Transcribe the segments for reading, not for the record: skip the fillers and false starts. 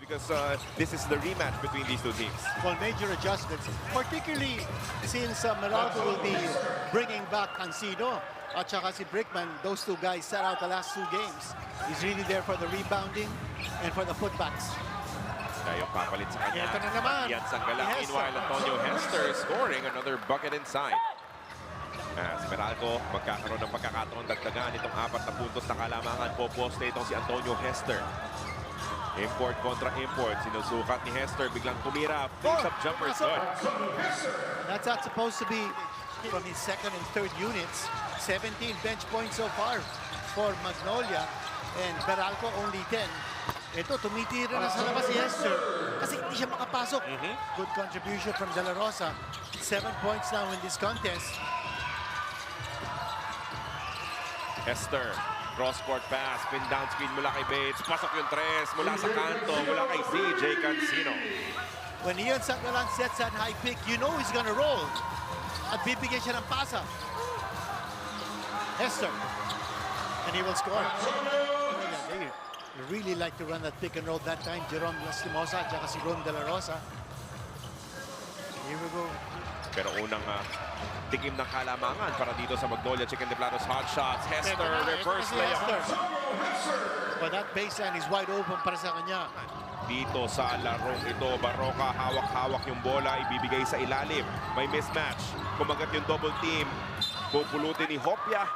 because this is the rematch between these two teams. Well, major adjustments, particularly since Meralco will be bringing back Cancino at saka si Brickman. Those two guys sat out the last two games. He's really there for the rebounding and for the putbacks. Tayo papalit sa kanya. Ito na naman. Yan Sanggala. Hester. Meanwhile, Antonio Hester scoring another bucket inside. Si Meralco magkakaroon ng pagkakataon dagdagan itong 4 na puntos na kalamangan. Poposte itong si Antonio Hester. Import kontra import. Sinusukat ni Hester. Biglang tumira. Face-up jumper is good. That's not supposed to be from his second and third units. 17 bench points so far for Magnolia. And Meralco only 10. Ito, tumitira na sa labas si Hester kasi hindi siya makapasok. Good contribution from De La Rosa. 7 points now in this contest. Hester, cross-court pass, pin down screen mula kay Bates. Pasok yung tres mula sa kanto, mula kay CJ Cancino. When Ian Sangalan sets that high pick, you know he's gonna roll. At bibigyan siya ng pasa. Hester. And he will score. They really like to run that pick and roll that time. Jerome Lastimosa at saka si Ron De La Rosa. Here we go. Pero unang tikim ng kalamangan para dito sa Magnolia Chicken de Platos hot shots. Hester, reverse layup. But that baseline is wide open para sa kanya. Dito sa larong ito, Barroca, hawak-hawak yung bola, ibibigay sa ilalim. May mismatch. Kumagat yung double team. Pupulutin ni Hopia.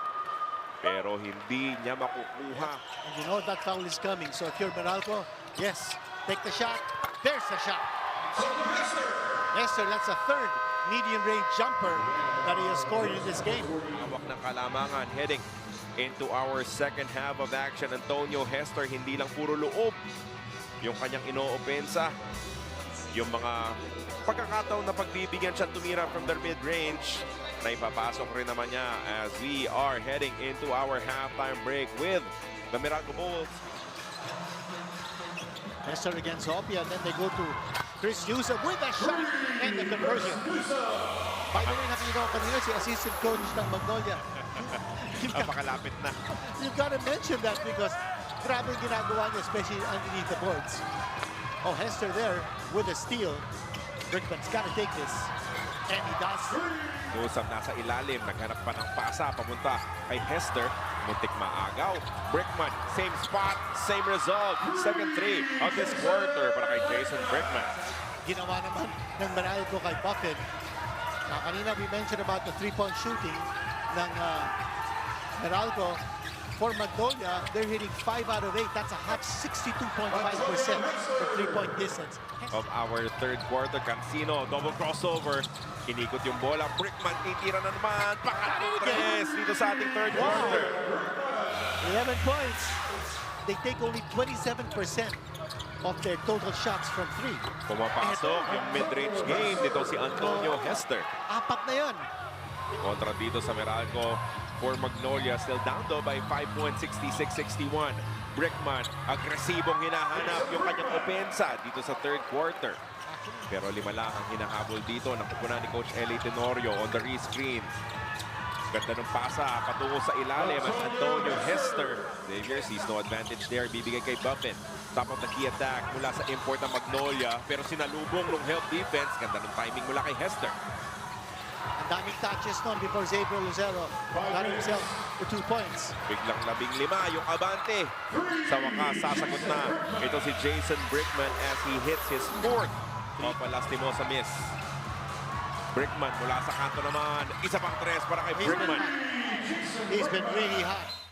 Pero hindi niya makukuha. And you know that foul is coming. So if you're Meralco, yes, take the shot. There's the shot. Hester, that's a third medium-range jumper that he has scored in this game. Hawak ng kalamangan heading into our second half of action. Antonio Hester, hindi lang puro loob yung kanyang inoopensa. Yung mga pagkakataon na pagbibigyan siya tumira from their mid-range na ipapasok rin naman niya as we are heading into our halftime break with the Meralco Bulls. Hester against Hopia, then they go to Chris Yusuf with a shot and the conversion. By the way, nakikita ko kanina si assistant coach ng Magnolia. Napakalapit na. You've got to mention that because grabe yung ginagawa niya, especially underneath the boards. Oh, Hester there with a steal. Brickman's got to take this. And he does. Yusuf nasa ilalim, naghanap pa ng pasa papunta kay Hester. Muntik maagaw. Brickman, same spot, same result. Second three of this quarter para kay Jason Brickman. Ginawa naman ng Meralco kay Buffett. Kanina we mentioned about the three-point shooting ng Meralco. For Magnolia, they're hitting 5 out of 8. That's a hot 62.5% for three-point distance. Of our third quarter, Cancino, double crossover. Inikot yung bola. Brickman, titira na naman. Pangatlong tres dito sa ating third quarter. 11 points. They take only 27% of their total shots from three. Pumapasok yung mid-range game dito si Antonio Hester. 4 na yan. Kontra dito sa Meralco for Magnolia. Still down though by 5 points, 66-61. Brickman, agresibong hinahanap yung kanyang opensa dito sa third quarter. Pero 5 lang ang hinahabol dito. Nakukunan ni Coach Eli Tenorio on the re-screen. Ganda ng pasa, patungo sa ilalim at Antonio Hester. Xavier sees no advantage there. Bibigay kay Buffett. Top of the key attack mula sa import ng Magnolia. Pero sinalubong ng help defense. Ganda ng timing mula kay Hester. Ang daming touches nun before Xavier Lucero got himself for 2 points. Biglang 15 yung abante. Sa wakas, sasagot na. Ito si Jason Brickman as he hits his fourth. Lastimosa miss. Brickman mula sa kanto naman. Isa pang tres para kay Brickman. He's been really hot.